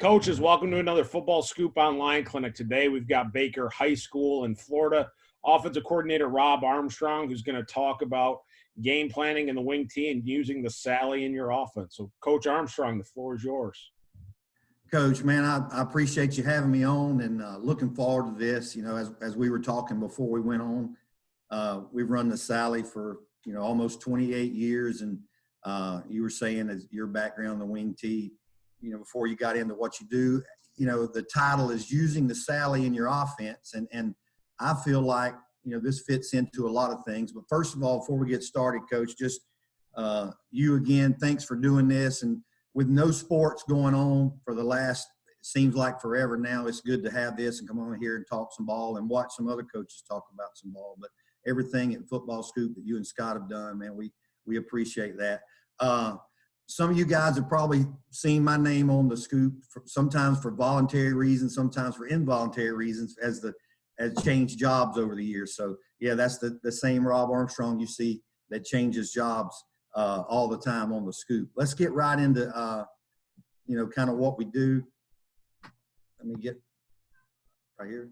Coaches, welcome to another Football Scoop Online clinic. Today we've got Baker High School in Florida offensive coordinator Rob Armstrong, who's going to talk about game planning in the wing T and using the Sally in your offense. So, Coach Armstrong, the floor is yours. Coach, man, I appreciate you having me on and looking forward to this. You know, as we were talking before we went on, we've run the Sally for, almost 28 years. And you were saying as your background in the wing T, before you got into what you do, the title is using the Sally in your offense. And I feel like, this fits into a lot of things. But first of all, before we get started, Coach, just you again, thanks for doing this. And with no sports going on for the last, it seems like forever now, it's good to have this and come on here and talk some ball and watch some other coaches talk about some ball. But everything at Football Scoop that you and Scott have done, man, we appreciate that. Some of you guys have probably seen my name on the scoop, sometimes for voluntary reasons, sometimes for involuntary reasons, as changed jobs over the years. So, yeah, that's the same Rob Armstrong you see that changes jobs all the time on the scoop. Let's get right into, kind of what we do. Let me get right here.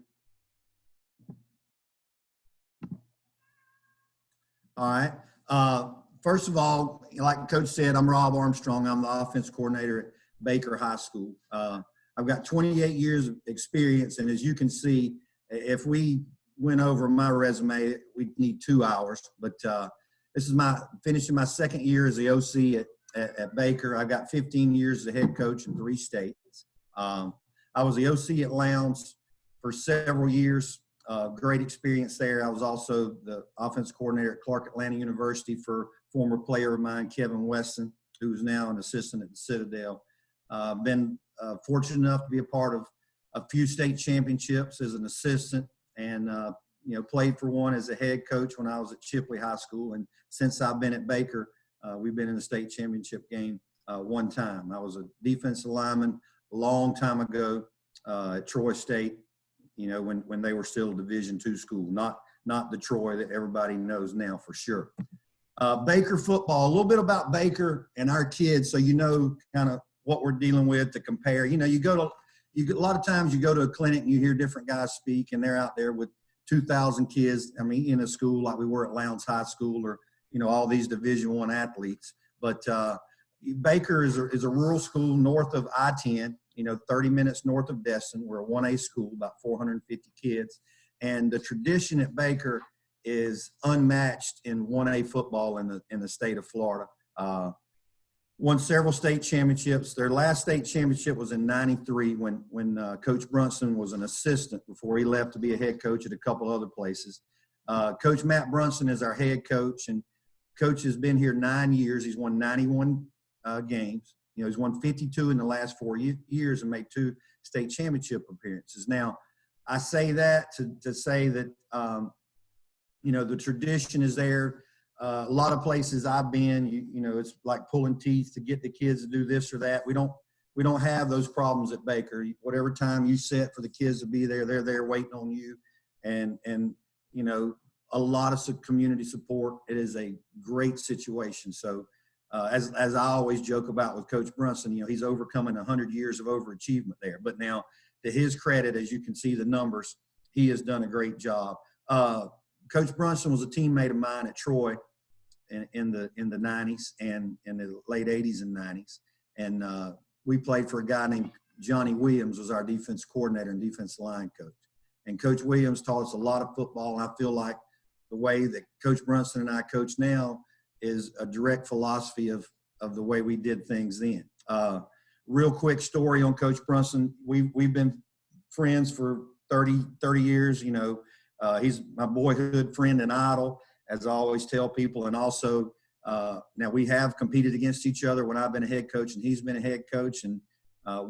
All right. First of all, like Coach said, I'm Rob Armstrong. I'm the offense coordinator at Baker High School. I've got 28 years of experience, and as you can see, if we went over my resume, we'd need 2 hours. But this is finishing my second year as the OC at Baker. I got 15 years as a head coach in 3 states. I was the OC at Lowndes for several years. Great experience there. I was also the offense coordinator at Clark Atlanta University for former player of mine, Kevin Weston, who's now an assistant at the Citadel. Been fortunate enough to be a part of a few state championships as an assistant and, played for one as a head coach when I was at Chipley High School. And since I've been at Baker, we've been in the state championship game one time. I was a defensive lineman a long time ago at Troy State, when they were still a Division II school, not the Troy that everybody knows now for sure. Baker football, a little bit about Baker and our kids, so kind of what we're dealing with to compare. A lot of times you go to a clinic and you hear different guys speak, and they're out there with 2,000 kids. In a school like we were at Lowndes High School, or all these Division I athletes. But Baker is a rural school north of I-10. 30 minutes north of Destin. We're a 1A school, about 450 kids. And the tradition at Baker is unmatched in 1A football in the state of Florida. Won several state championships. Their last state championship was in '93 when Coach Brunson was an assistant before he left to be a head coach at a couple other places. Coach Matt Brunson is our head coach, and Coach has been here 9 years. He's won 91 games. He's won 52 in the last 4 years and made 2 state championship appearances. Now, I say that to say that, the tradition is there. A lot of places I've been, it's like pulling teeth to get the kids to do this or that. We don't have those problems at Baker. Whatever time you set for the kids to be there, they're there waiting on you. And a lot of community support. It is a great situation. So, as I always joke about with Coach Brunson, he's overcoming 100 years of overachievement there. But now, to his credit, as you can see the numbers, he has done a great job. Coach Brunson was a teammate of mine at Troy in the 90s and in the late 80s and 90s. And we played for a guy named Johnny Williams, was our defense coordinator and defense line coach. And Coach Williams taught us a lot of football. And I feel like the way that Coach Brunson and I coach now is a direct philosophy of the way we did things then. Real quick story on Coach Brunson. We've been friends for 30 years. He's my boyhood friend and idol, as I always tell people. And also, now we have competed against each other when I've been a head coach and he's been a head coach. And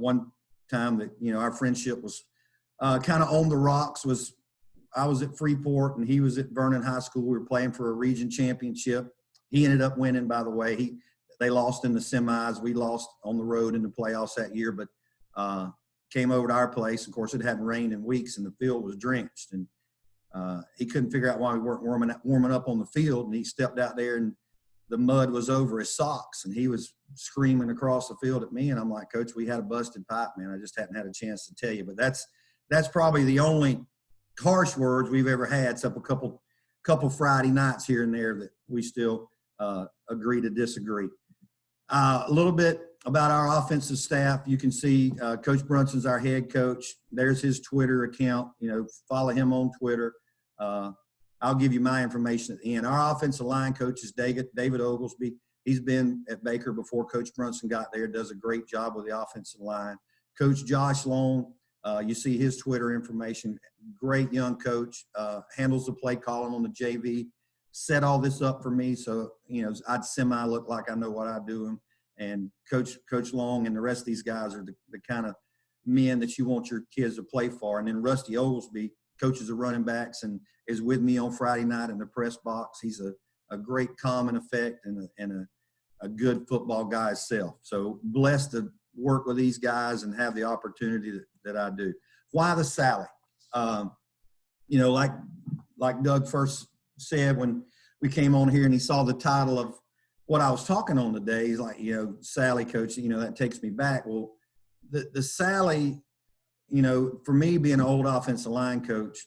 one time that, our friendship was kind of on the rocks was I was at Freeport and he was at Vernon High School. We were playing for a region championship. He ended up winning, by the way. They lost in the semis. We lost on the road in the playoffs that year, but came over to our place. Of course, it hadn't rained in weeks, and the field was drenched. And he couldn't figure out why we weren't warming up on the field. And he stepped out there and the mud was over his socks, and he was screaming across the field at me. And I'm like, Coach, we had a busted pipe, man. I just hadn't had a chance to tell you. But that's probably the only harsh words we've ever had, except a couple Friday nights here and there that we still agree to disagree. A little bit about our offensive staff. You can see Coach Brunson's our head coach. There's his Twitter account. Follow him on Twitter. I'll give you my information at the end. Our offensive line coach is David Oglesby. He's been at Baker before Coach Brunson got there, does a great job with the offensive line. Coach Josh Long, you see his Twitter information. Great young coach, handles the play calling on the JV, set all this up for me. So, I'd semi look like I know what I'm doing. And Coach Long and the rest of these guys are the kind of men that you want your kids to play for. And then Rusty Oglesby coaches the running backs and is with me on Friday night in the press box. He's a great calming effect and a good football guy himself. So blessed to work with these guys and have the opportunity that I do. Why the Sally? Like Doug first said when we came on here and he saw the title of what I was talking on today, he's like, Sally, Coach, that takes me back. Well, the Sally, for me being an old offensive line coach,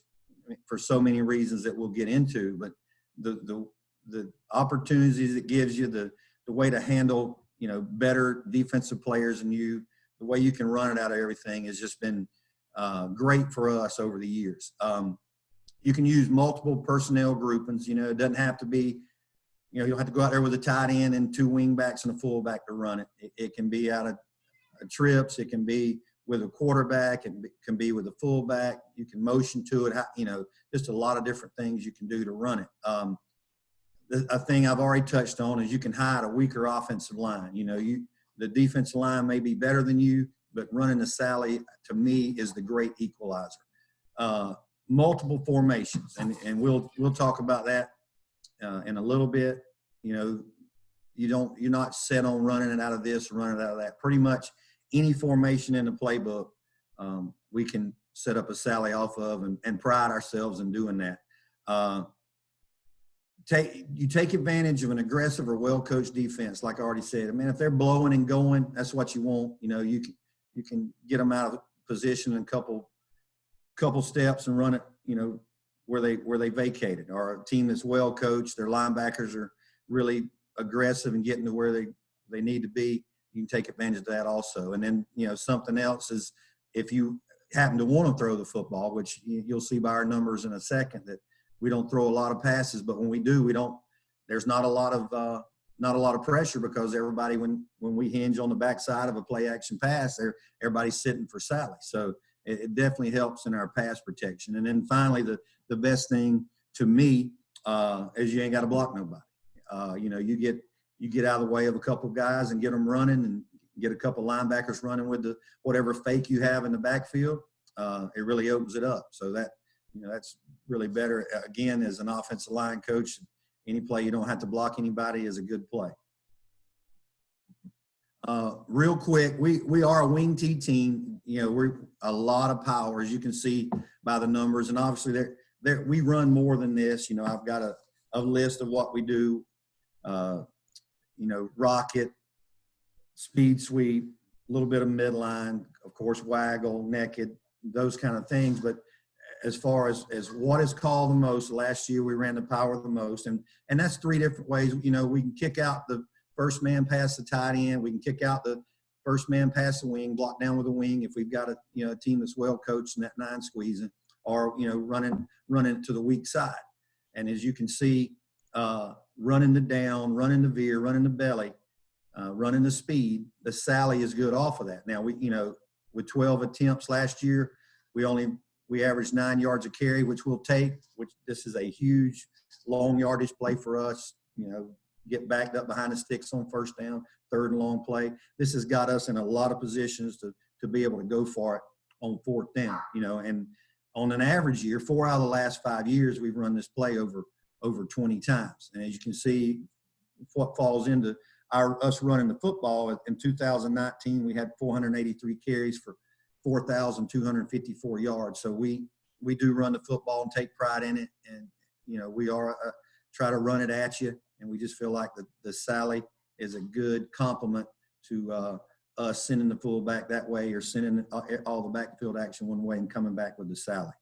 for so many reasons that we'll get into, but the opportunities it gives you, the way to handle, better defensive players than you, the way you can run it out of everything has just been great for us over the years. You can use multiple personnel groupings. It doesn't have to be, you don't have to go out there with a tight end and two wing backs and a fullback to run it. It can be out of trips. It can be with a quarterback. It can be with a fullback. You can motion to it. Just a lot of different things you can do to run it. A thing I've already touched on is you can hide a weaker offensive line. The defensive line may be better than you, but running the Sally, to me, is the great equalizer. Multiple formations, and we'll talk about that in a little bit. You're not set on running it out of this, running it out of that. Pretty much any formation in the playbook, we can set up a Sally off of and pride ourselves in doing that. You take advantage of an aggressive or well-coached defense, like I already said. If they're blowing and going, that's what you want. You can get them out of position in a couple steps and run it, where they vacated. Or a team that's well-coached, their linebackers are really aggressive and getting to where they need to be. You can take advantage of that also. And then, something else is if you happen to want to throw the football, which you'll see by our numbers in a second, that we don't throw a lot of passes, but when we do, there's not a lot of pressure because everybody, when we hinge on the backside of a play action pass, everybody's sitting for Sally. So it definitely helps in our pass protection. And then finally, the best thing to me is you ain't got to block nobody. You get out of the way of a couple guys and get them running and get a couple linebackers running with whatever fake you have in the backfield. It really opens it up. So that's really better. Again, as an offensive line coach, any play you don't have to block anybody is a good play. Real quick, we are a wing T team. We're a lot of power, as you can see by the numbers, and obviously we run more than this. I've got a list of what we do. Rocket, speed sweep, a little bit of midline, of course, waggle, naked, those kind of things. But as far as what is called the most, last year we ran the power the most, and that's three different ways. We can kick out the first man past the tight end. We can kick out the first man past the wing, block down with a wing if we've got a team that's well coached in that nine squeezing, or running it to the weak side. And as you can see, running the down, running the veer, running the belly, running the speed, the Sally is good off of that. Now with 12 attempts last year, we averaged 9 yards a carry, which we'll take. Which this is a huge long yardage play for us. Get backed up behind the sticks on first down, third and long play. This has got us in a lot of positions to be able to go for it on fourth down. And on an average year, 4 out of the last 5 years, we've run this play over 20 times. And as you can see, what falls into us running the football, in 2019, we had 483 carries for 4,254 yards. So we do run the football and take pride in it. And, we are try to run it at you. and we just feel like the Sally is a good complement to us sending the fullback that way or sending all the backfield action one way and coming back with the Sally.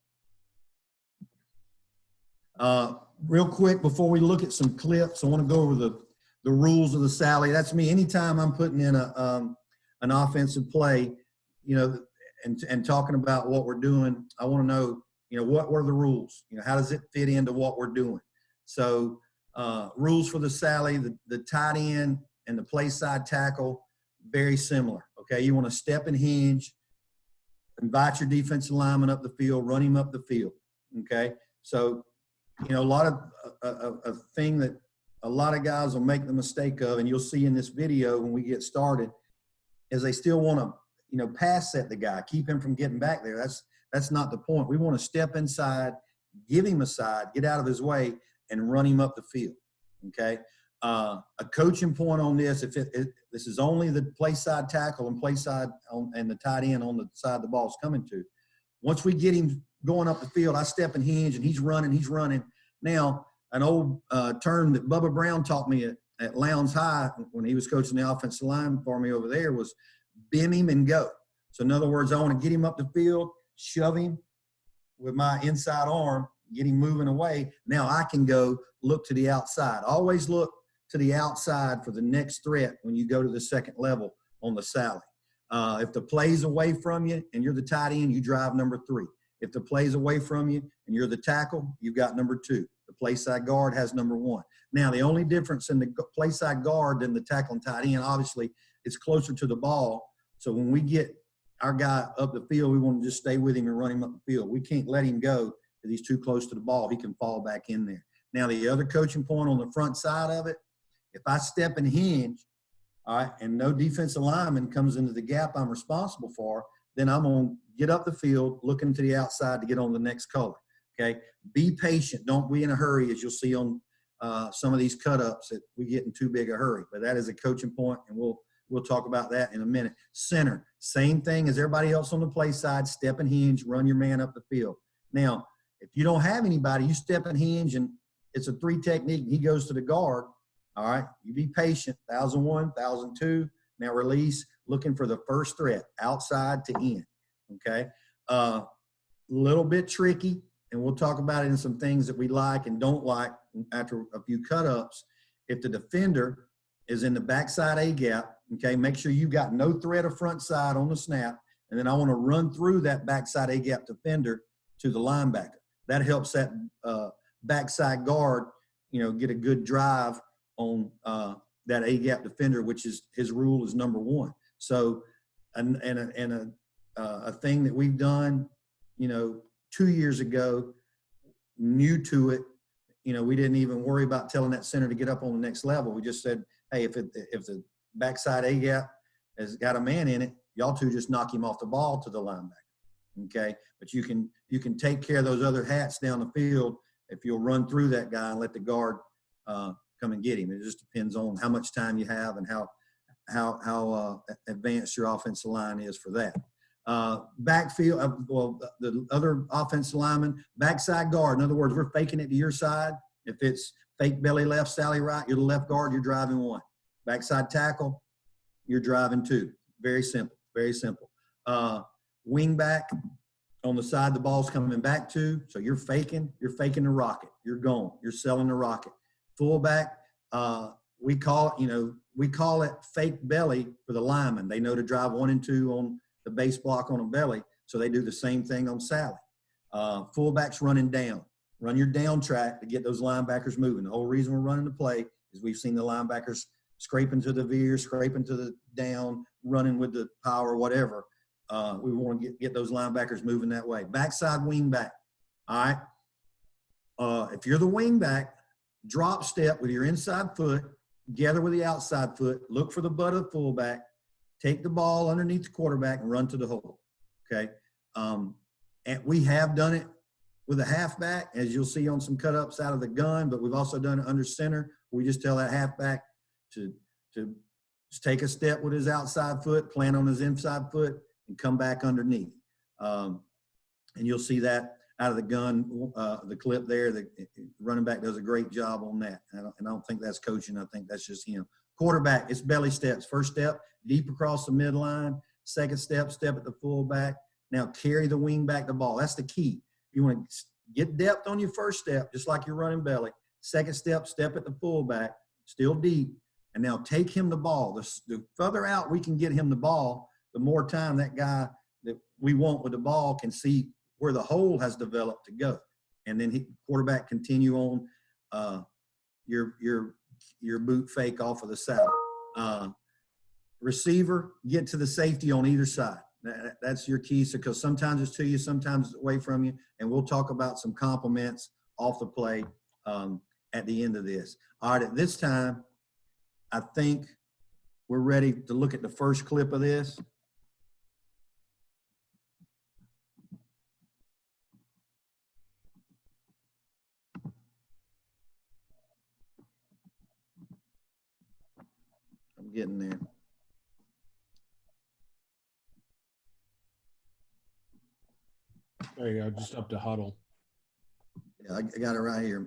Real quick, before we look at some clips, I want to go over the rules of the Sally. That's me. Anytime I'm putting in an offensive play, you know, and talking about what we're doing, I want to know, you know, what are the rules? You know, how does it fit into what we're doing? So rules for the Sally, the tight end and the play side tackle, very similar. Okay, you want to step and hinge, invite your defensive lineman up the field, run him up the field. Okay, so you know, a lot of a thing that a lot of guys will make the mistake of, and you'll see in this video when we get started, is they still want to, you know, pass set the guy, keep him from getting back there. That's not the point. We want to step inside, give him a side, get out of his way, and run him up the field. Okay. A coaching point on this, if this is only the play side tackle and play side and the tight end on the side the ball's coming to. Once we get him going up the field, I step and hinge, and he's running. Now, an old term that Bubba Brown taught me at Lowndes High when he was coaching the offensive line for me over there was bim him and go. So in other words, I want to get him up the field, shove him with my inside arm, get him moving away. Now I can go look to the outside. Always look to the outside for the next threat when you go to the second level on the Sally. If the play's away from you and you're the tight end, you drive number 3. If the play's away from you and you're the tackle, you've got number 2. The play side guard has number 1. Now, the only difference in the play side guard than the tackle and tight end, obviously, it's closer to the ball. So when we get our guy up the field, we want to just stay with him and run him up the field. We can't let him go because he's too close to the ball. He can fall back in there. Now, the other coaching point on the front side of it, if I step and hinge, all right, and no defensive lineman comes into the gap I'm responsible for, then I'm going to get up the field, looking to the outside to get on the next color. Okay, be patient. Don't be in a hurry, as you'll see on some of these cut-ups that we get in too big a hurry. But that is a coaching point, and we'll talk about that in a minute. Center, same thing as everybody else on the play side. Step and hinge, run your man up the field. Now, if you don't have anybody, you step and hinge, and it's a 3 technique, and he goes to the guard. All right, you be patient. 1,001, 1,002. Now release, looking for the first threat, outside to in. Okay, little bit tricky, and we'll talk about it in some things that we like and don't like after a few cut-ups. If the defender is in the backside A gap, okay, make sure you've got no threat of front side on the snap, and then I want to run through that backside A gap defender to the linebacker. That helps that backside guard, you know, get a good drive on that A gap defender, which is his rule is number 1. So, a thing that we've done, you know, 2 years ago, new to it, you know, we didn't even worry about telling that center to get up on the next level. We just said, hey, if the backside A gap has got a man in it, y'all two just knock him off the ball to the linebacker. Okay, but you can take care of those other hats down the field if you'll run through that guy and let the guard come and get him. It just depends on how much time you have and how advanced your offensive line is for that. Backfield, the other offensive lineman, backside guard. In other words, we're faking it to your side. If it's fake belly left, Sally right, you're the left guard, you're driving 1. Backside tackle, you're driving 2. Very simple, very simple. Wing back on the side the ball's coming back to, so you're faking the rocket. You're going, you're selling the rocket. Fullback, we call it fake belly for the lineman. They know to drive 1 and 2 on the base block on a belly, so they do the same thing on Sally. Fullback's running down. Run your down track to get those linebackers moving. The whole reason we're running the play is we've seen the linebackers scraping to the veer, scraping to the down, running with the power, whatever. We want to get those linebackers moving that way. Backside wing back. All right. If you're the wing back, drop step with your inside foot, together with the outside foot, look for the butt of the fullback, take the ball underneath the quarterback and run to the hole. Okay. And we have done it with a halfback, as you'll see on some cut-ups out of the gun, but we've also done it under center. We just tell that halfback to just take a step with his outside foot, plant on his inside foot, and come back underneath. And you'll see that out of the gun, the clip there. The running back does a great job on that. And I don't think that's coaching. I think that's just him. Quarterback, it's belly steps. First step, deep across the midline. Second step, step at the fullback. Now carry the wing back the ball. That's the key. You want to get depth on your first step, just like you're running belly. Second step, step at the fullback, still deep. And now take him the ball. The further out we can get him the ball, the more time that guy that we want with the ball can see where the hole has developed to go. And then quarterback continue on your boot fake off of the saddle. Receiver, get to the safety on either side. That's your key, because sometimes it's to you, sometimes it's away from you. And we'll talk about some compliments off the play at the end of this. All right, at this time, I think we're ready to look at the first clip of this. I'm getting there. There you go, just up to huddle. Yeah, I got it right here.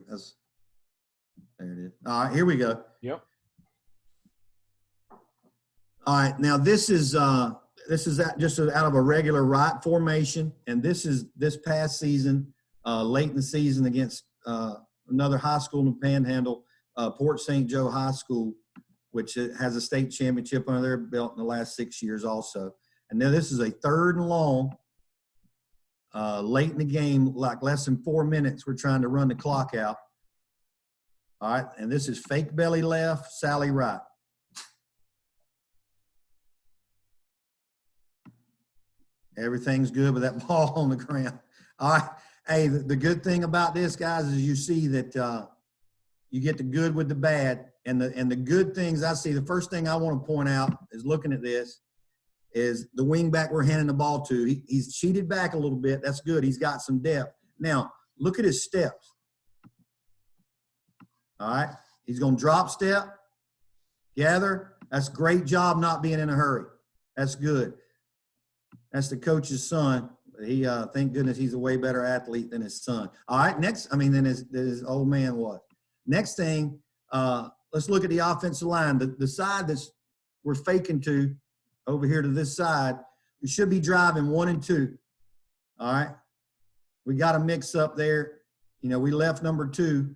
There it is. All right, here we go. Yep. All right, now this is just out of a regular right formation, and this past season, late in the season against another high school in the Panhandle, Port St. Joe High School, which has a state championship under their belt in the last 6 years also. And now this is a 3rd and long. Late in the game, like less than 4 minutes, we're trying to run the clock out. All right, and this is fake belly left, Sally right. Everything's good with that ball on the ground. All right, hey, the good thing about this, guys, is you see that you get the good with the bad. And the good things I see, the first thing I want to point out is looking at this, is the wing back we're handing the ball to. He's cheated back a little bit. That's good. He's got some depth. Now, look at his steps. All right. He's going to drop step, gather. That's a great job not being in a hurry. That's good. That's the coach's son. He, thank goodness he's a way better athlete than his son. All right. Than his old man was. Next thing, let's look at the offensive line. The side we're faking to, over here to this side, we should be driving 1 and 2. All right. We got a mix up there. You know, we left number 2.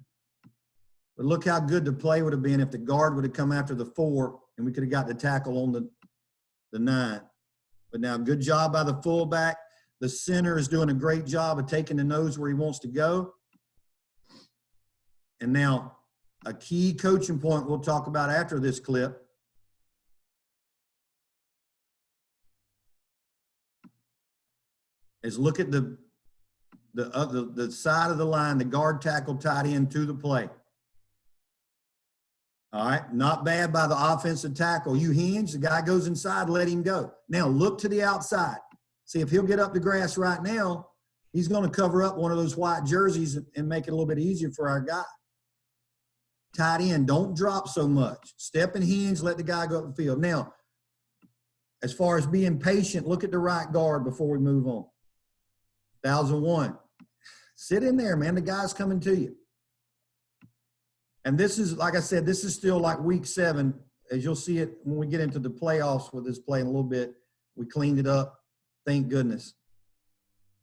But look how good the play would have been if the guard would have come after the 4 and we could have got the tackle on the 9. But now, good job by the fullback. The center is doing a great job of taking the nose where he wants to go. And now, a key coaching point we'll talk about after this clip is look at the side of the line, the guard tackle tied in to the play. All right, not bad by the offensive tackle. You hinge, the guy goes inside, let him go. Now look to the outside. See if he'll get up the grass right now, he's going to cover up one of those white jerseys and make it a little bit easier for our guy. Tight end, don't drop so much. Step and hinge, let the guy go up the field. Now, as far as being patient, look at the right guard before we move on. 1001. Sit in there, man. The guy's coming to you. And this is, like I said, this is still like week 7. As you'll see it when we get into the playoffs with this play in a little bit, we cleaned it up. Thank goodness.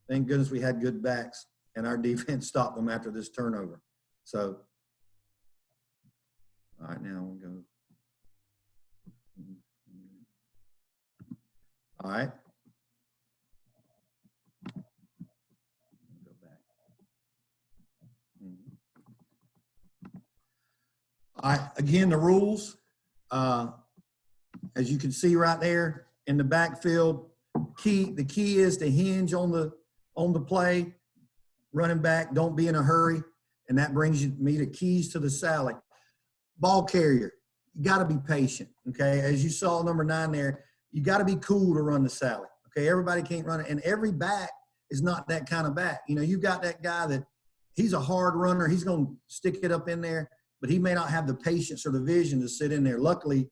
Thank goodness we had good backs and our defense stopped them after this turnover. So, all right, now we'll go. All right. Go back. All right, again, the rules. As you can see right there in the backfield, the key is to hinge on the play, running back, don't be in a hurry, and that brings me to keys to the Sally. Ball carrier, you got to be patient, okay? As you saw number 9 there, you got to be cool to run the Sally, okay? Everybody can't run it, and every back is not that kind of back. You know, you've got that guy that he's a hard runner. He's going to stick it up in there, but he may not have the patience or the vision to sit in there. Luckily,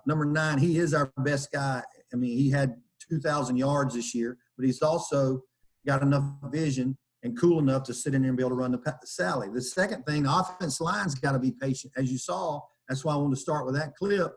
number 9, he is our best guy. I mean, he had 2,000 yards this year, but he's also got enough vision and cool enough to sit in there and be able to run the Sally. The second thing, the offense line's got to be patient. As you saw, that's why I wanted to start with that clip.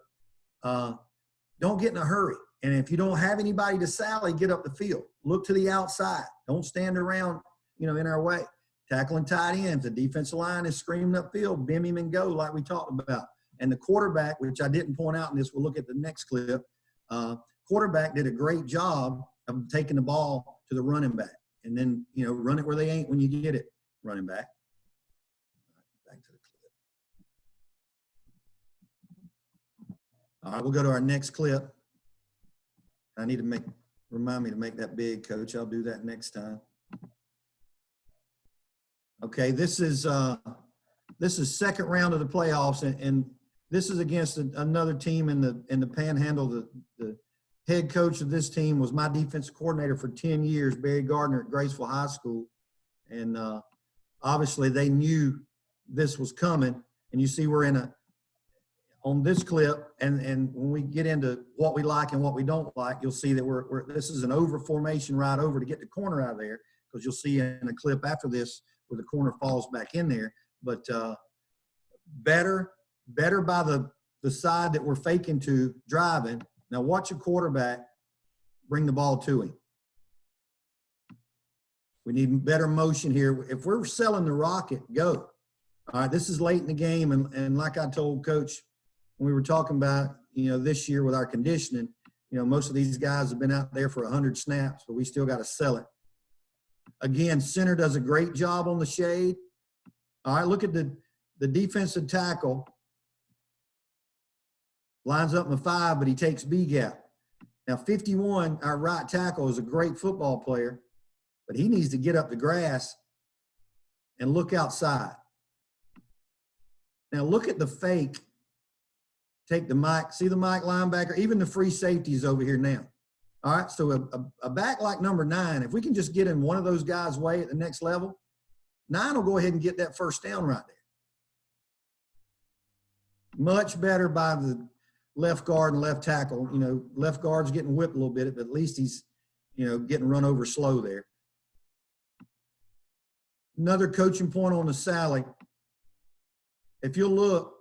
Don't get in a hurry. And if you don't have anybody to Sally, get up the field. Look to the outside. Don't stand around, in our way. Tackling tight ends. The defensive line is screaming upfield. Bim him and go like we talked about. And the quarterback, which I didn't point out in this, we'll look at the next clip. Quarterback did a great job of taking the ball to the running back. And then, run it where they ain't when you get it, running back. Back to the clip. All right, we'll go to our next clip. I need to remind me to make that big, Coach. I'll do that next time. Okay, this is second round of the playoffs, and this is against another team in the Panhandle. The head coach of this team was my defensive coordinator for 10 years, Barry Gardner at Graceville High School, and obviously they knew this was coming. And you see we're on this clip, and when we get into what we like and what we don't like, you'll see that this is an over formation right over to get the corner out of there, because you'll see in a clip after this where the corner falls back in there. But better by the side that we're faking to driving. Now watch a quarterback bring the ball to him. We need better motion here. If we're selling the rocket, go. All right, this is late in the game, and like I told Coach when we were talking about, this year with our conditioning, most of these guys have been out there for 100 snaps, but we still got to sell it. Again, center does a great job on the shade. All right, look at the defensive tackle. Lines up in the 5, but he takes B gap. Now, 51, our right tackle, is a great football player, but he needs to get up the grass and look outside. Now, look at the fake. Take the Mike. See the Mike linebacker? Even the free safety is over here now. All right, so a back like number 9, if we can just get in one of those guys' way at the next level, 9 will go ahead and get that first down right there. Much better by the left guard and left tackle. Left guard's getting whipped a little bit, but at least he's, getting run over slow there. Another coaching point on the Sally. If you'll look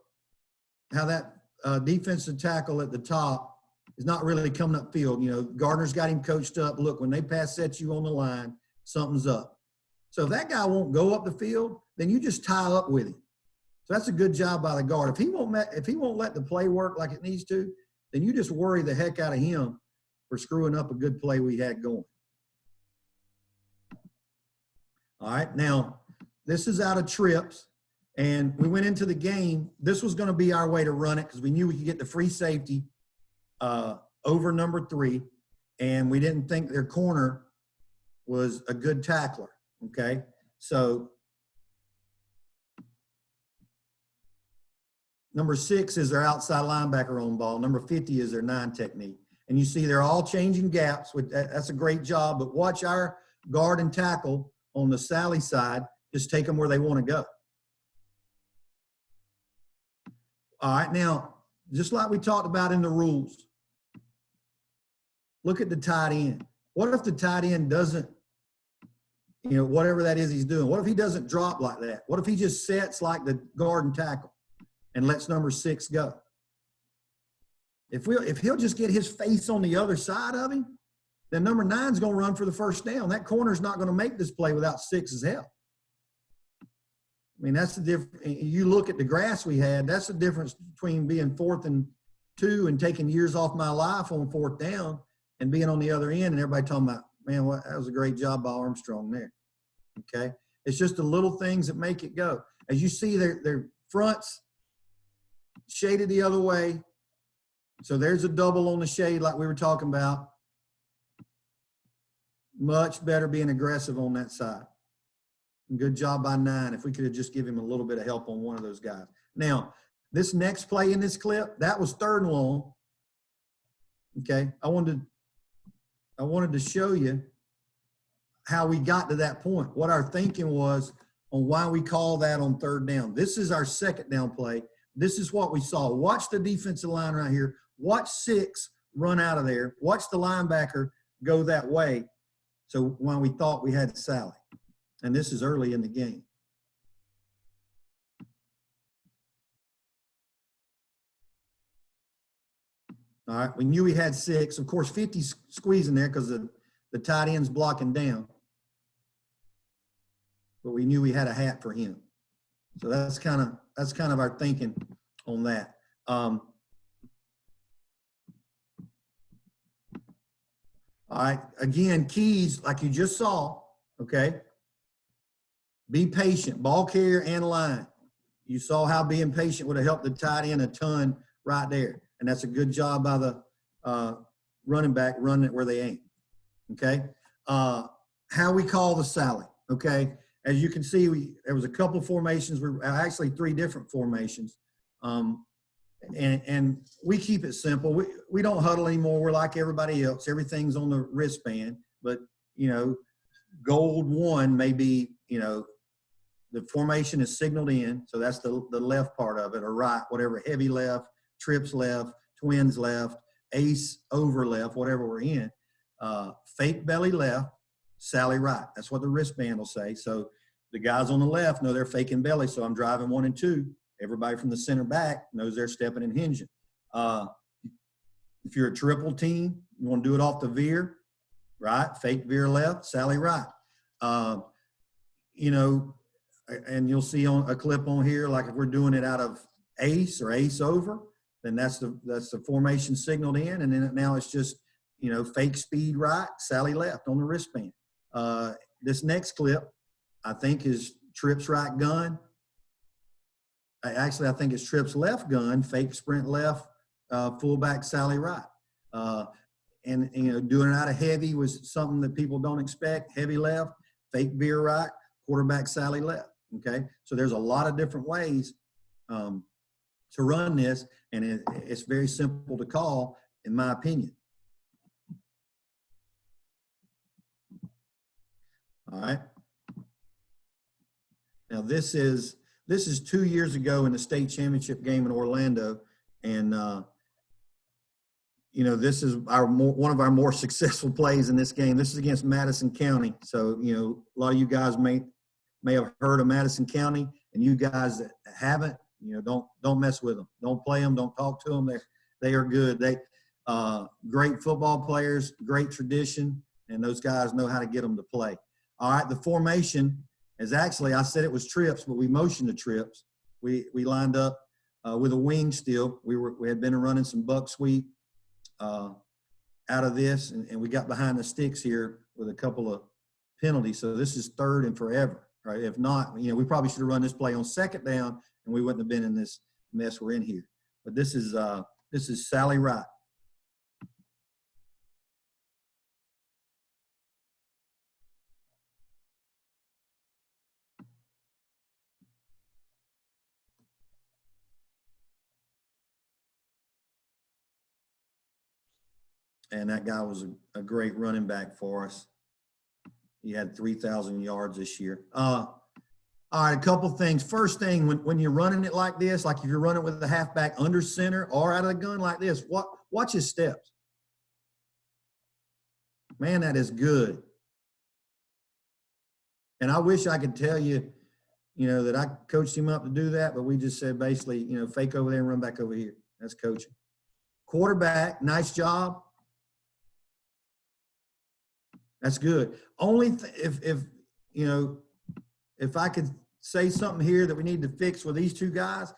how that defensive tackle at the top is not really coming up field. Gardner's got him coached up. Look, when they pass set you on the line, something's up. So if that guy won't go up the field, then you just tie up with him. So that's a good job by the guard. If he won't let the play work like it needs to, then you just worry the heck out of him for screwing up a good play we had going. All right, now this is out of trips, and we went into the game. This was going to be our way to run it because we knew we could get the free safety over number 3, and we didn't think their corner was a good tackler, okay? So number 6 is their outside linebacker on ball. Number 50 is their 9 technique. And you see they're all changing gaps. That's a great job, but watch our guard and tackle on the Sally side, just take them where they want to go. All right, now, just like we talked about in the rules, look at the tight end. What if the tight end doesn't, whatever that is he's doing, what if he doesn't drop like that? What if he just sets like the guard and tackle and lets number 6 go? If he'll just get his face on the other side of him, then number 9's going to run for the first down. That corner's not going to make this play without 6's help. I mean, that's the difference. You look at the grass we had, that's the difference between being 4th and 2 and taking years off my life on 4th down and being on the other end and everybody talking about, man, that was a great job by Armstrong there. Okay? It's just the little things that make it go. As you see, their fronts shaded the other way. So there's a double on the shade like we were talking about. Much better being aggressive on that side. And good job by 9. If we could have just given him a little bit of help on one of those guys. Now, this next play in this clip, that was 3rd and long. Okay, I wanted to show you how we got to that point, what our thinking was on why we call that on 3rd down. This is our 2nd down play. This is what we saw. Watch the defensive line right here. Watch 6 run out of there. Watch the linebacker go that way. So when we thought we had Sally. And this is early in the game. All right, we knew he had 6. Of course, 50 squeezing there because the tight end's blocking down. But we knew we had a hat for him. So that's kind of our thinking on that. All right, again, keys like you just saw, okay? Be patient, ball carrier and line. You saw how being patient would have helped the tight end a ton right there. And that's a good job by the running back running it where they ain't, okay? How we call the Sally, okay? As you can see, there was a couple formations, actually 3 different formations. And we keep it simple. We don't huddle anymore. We're like everybody else. Everything's on the wristband. But, gold 1 may be, the formation is signaled in. So that's the left part of it, or right, whatever, heavy left, trips left, twins left, ace over left, whatever we're in. Fake belly left, Sally right. That's what the wristband will say. So the guys on the left know they're faking belly. So I'm driving 1 and 2. Everybody from the center back knows they're stepping and hinging. If you're a triple team, you want to do it off the veer, right? Fake veer left, Sally right. And you'll see on a clip on here, like if we're doing it out of ace or ace over, then that's the formation signaled in. And then now it's just, fake speed right, Sally left on the wristband. This next clip, I think, is trips right gun. Actually, I think it's trips left gun, fake sprint left, fullback Sally right. And doing it out of heavy was something that people don't expect. Heavy left, fake veer right, quarterback Sally left. Okay, so there's a lot of different ways to run this, and it's very simple to call, in my opinion. All right. Now this is 2 years ago in the state championship game in Orlando, and this is one of our more successful plays in this game. This is against Madison County, so a lot of you guys may have heard of Madison County, and you guys that haven't, don't mess with them. Don't play them. Don't talk to them. They are good. They great football players, great tradition, and those guys know how to get them to play. All right, the formation is actually, I said it was trips, but we motioned the trips. We lined up with a wing still. We had been running some buck sweep out of this, and we got behind the sticks here with a couple of penalties. So this is 3rd and forever. Right? If not, we probably should have run this play on 2nd down, and we wouldn't have been in this mess we're in here. But this is Sally right. And that guy was a great running back for us. He had 3,000 yards this year. All right, a couple things. First thing, when you're running it like this, like if you're running with the halfback under center or out of the gun like this, watch his steps. Man, that is good. And I wish I could tell you, that I coached him up to do that, but we just said basically, fake over there and run back over here. That's coaching. Quarterback, nice job. That's good. Only if I could say something here that we need to fix with these 2 guys,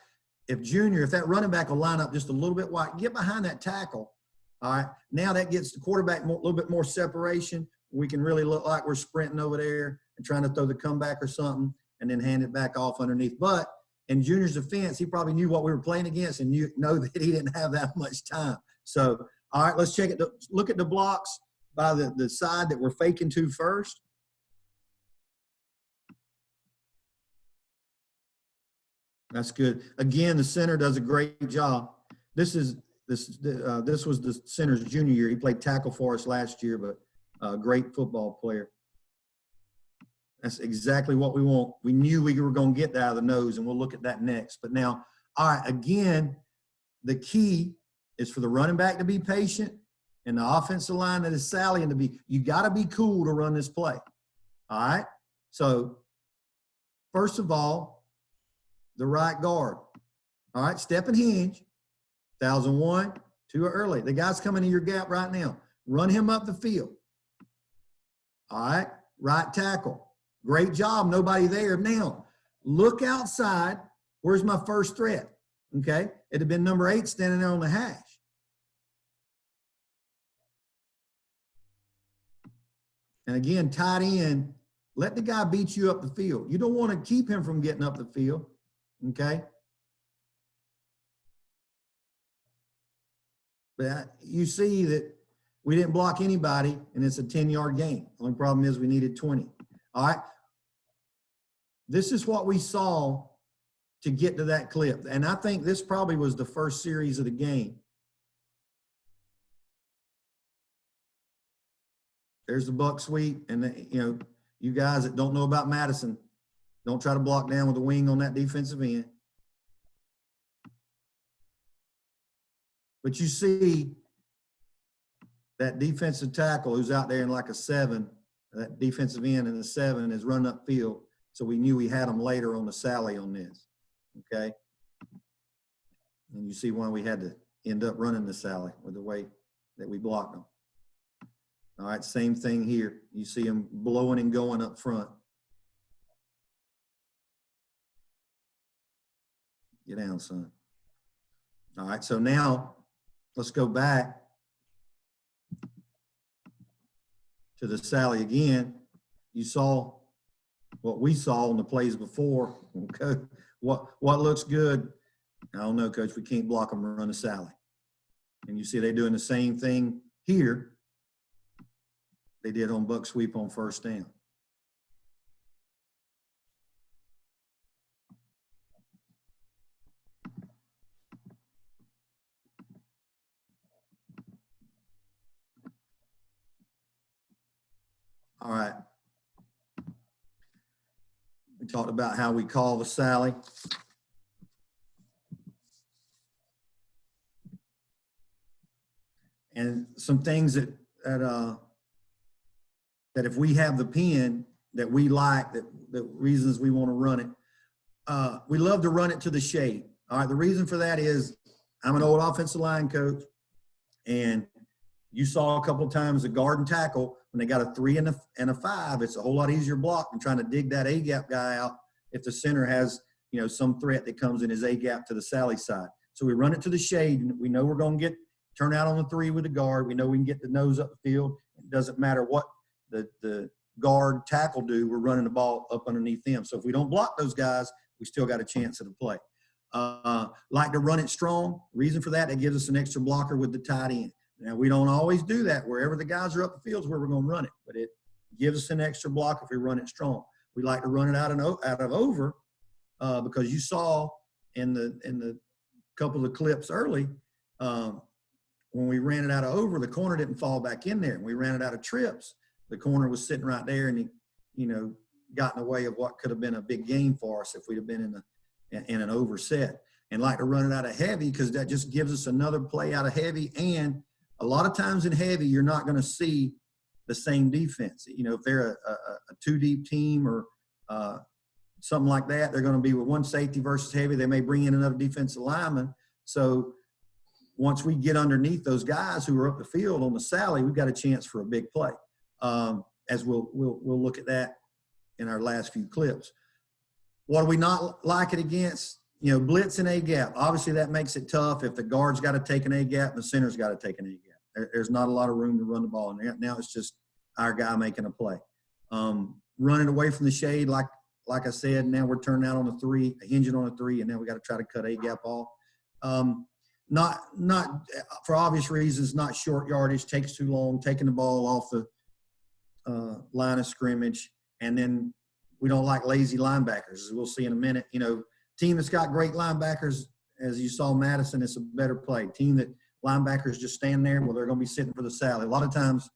if that running back will line up just a little bit wide, get behind that tackle. All right. Now that gets the quarterback a little bit more separation. We can really look like we're sprinting over there and trying to throw the comeback or something and then hand it back off underneath. But in Junior's defense, he probably knew what we were playing against and know that he didn't have that much time. So, all right, let's check it. Look at the blocks by the side that we're faking to first. That's good. Again, the center does a great job. This was the center's junior year. He played tackle for us last year, but a great football player. That's exactly what we want. We knew we were going to get that out of the nose, and we'll look at that next. But now, all right, again, the key is for the running back to be patient and the offensive line that is sallying to be, you got to be cool to run this play. All right? So first of all, the right guard. All right, step and hinge. 1,001, too early. The guy's coming in your gap right now. Run him up the field. All right, right tackle. Great job, nobody there. Now, look outside. Where's my first threat? Okay, it'd have been number 8 standing there on the hash. And again, tight end, let the guy beat you up the field. You don't want to keep him from getting up the field, okay? But you see that we didn't block anybody, and it's a 10-yard gain. Only problem is we needed 20. All right? This is what we saw to get to that clip. And I think this probably was the first series of the game. There's the buck sweep, and you guys that don't know about Madison, don't try to block down with the wing on that defensive end. But you see that defensive tackle who's out there in like a 7, that defensive end in the 7 is running upfield. So we knew we had them later on the sally on this, okay? And you see why we had to end up running the sally with the way that we blocked them. All right, same thing here. You see them blowing and going up front. Get down, son. All right, so now let's go back to the sally again. You saw what we saw in the plays before. Okay, what looks good? I don't know, Coach. We can't block them and run a sally. And you see they're doing the same thing here. They did on buck sweep on first down. All right. We talked about how we call the sally. And some things that if we have the pen that we like, the reasons we want to run it, we love to run it to the shade. All right, the reason for that is I'm an old offensive line coach, and you saw a couple of times a guard and tackle, when they got a 3 and a 5, it's a whole lot easier block than trying to dig that A-gap guy out if the center has, some threat that comes in his A-gap to the sally side. So we run it to the shade, and we know we're going to turn out on the 3 with the guard. We know we can get the nose up the field. It doesn't matter what the guard tackle do, we're running the ball up underneath them. So if we don't block those guys, we still got a chance at a play. Like to run it strong. Reason for that, it gives us an extra blocker with the tight end. Now, we don't always do that. Wherever the guys are up the field is where we're going to run it, but it gives us an extra block if we run it strong. We like to run it out of over because you saw in the couple of clips early, when we ran it out of over, the corner didn't fall back in there. We ran it out of trips. The corner was sitting right there, and he, got in the way of what could have been a big game for us if we'd have been in an overset. And like to run it out of heavy because that just gives us another play out of heavy. And a lot of times in heavy, you're not going to see the same defense. If they're a 2-deep team or something like that, they're going to be with one safety versus heavy. They may bring in another defensive lineman. So once we get underneath those guys who are up the field on the sally, we've got a chance for a big play. As we'll look at that in our last few clips. What do we not like it against? Blitz and A-gap. Obviously, that makes it tough if the guard's got to take an A-gap and the center's got to take an A-gap. There's not a lot of room to run the ball in there. Now it's just our guy making a play. Running away from the shade, like I said, now we're turning out on a 3, hinging on a 3, and now we got to try to cut A-gap off. Not for obvious reasons, not short yardage, takes too long, taking the ball off the line of scrimmage, and then we don't like lazy linebackers, as we'll see in a minute. Team that's got great linebackers, as you saw Madison, it's a better play. Team that linebackers just stand there, well, they're going to be sitting for the sally. A lot of times,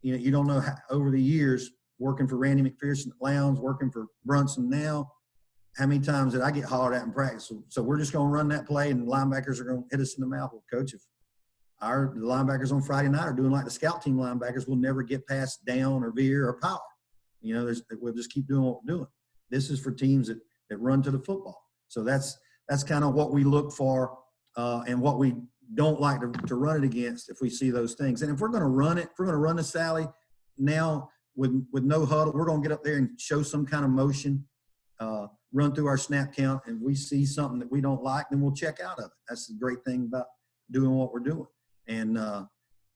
you don't know how, over the years, working for Randy McPherson at Lowndes, working for Brunson now, how many times did I get hollered at in practice? So we're just going to run that play, and the linebackers are going to hit us in the mouth. Well, Coach, if the linebackers on Friday night are doing like the scout team linebackers, we'll never get past down or veer or power. You know, we'll just keep doing what we're doing. This is for teams that run to the football. So that's kind of what we look for and what we don't like to run it against if we see those things. And if we're going to run it, if we're going to run the Sally now with no huddle, we're going to get up there and show some kind of motion, run through our snap count, and we see something that we don't like, then we'll check out of it. That's the great thing about doing what we're doing. And,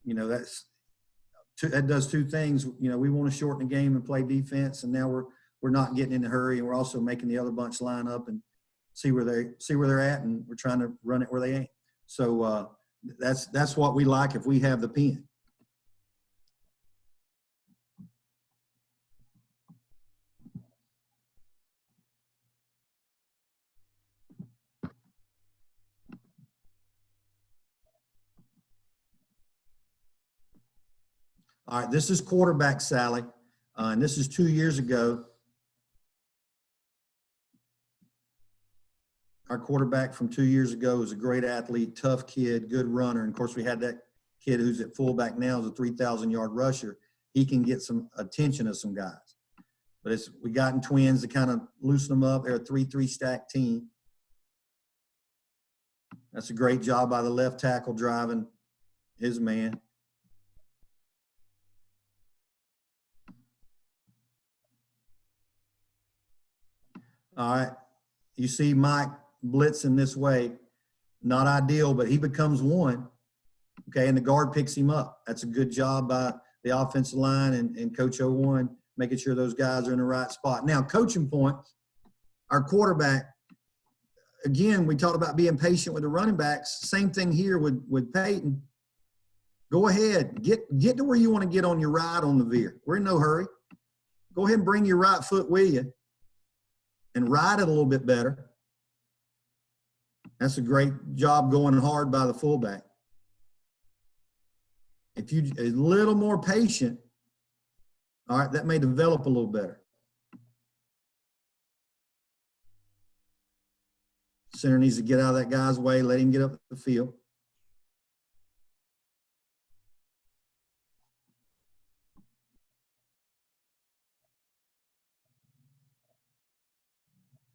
you know, that does two things. You know, we want to shorten the game and play defense, and now we're not getting in a hurry, and we're also making the other bunch line up and see where they're at, and we're trying to run it where they ain't. So that's what we like if we have the pen. All right, this is quarterback Sally, and this is 2 years ago. Our quarterback from 2 years ago was a great athlete, tough kid, good runner. And of course, we had that kid who's at fullback now is a 3,000-yard rusher. He can get some attention of some guys. But we got in twins to kind of loosen them up. They're a 3-3 stack team. That's a great job by the left tackle driving his man. All right, you see Mike blitzing this way, not ideal, but he becomes one, okay, and the guard picks him up. That's a good job by the offensive line and Coach 01, making sure those guys are in the right spot. Now, coaching points, our quarterback, again, we talked about being patient with the running backs. Same thing here with Peyton. Go ahead, get to where you want to get on your ride on the veer. We're in no hurry. Go ahead and bring your right foot with you and ride it a little bit better. That's a great job going hard by the fullback. If you a little more patient, all right, that may develop a little better. Center needs to get out of that guy's way, let him get up the field.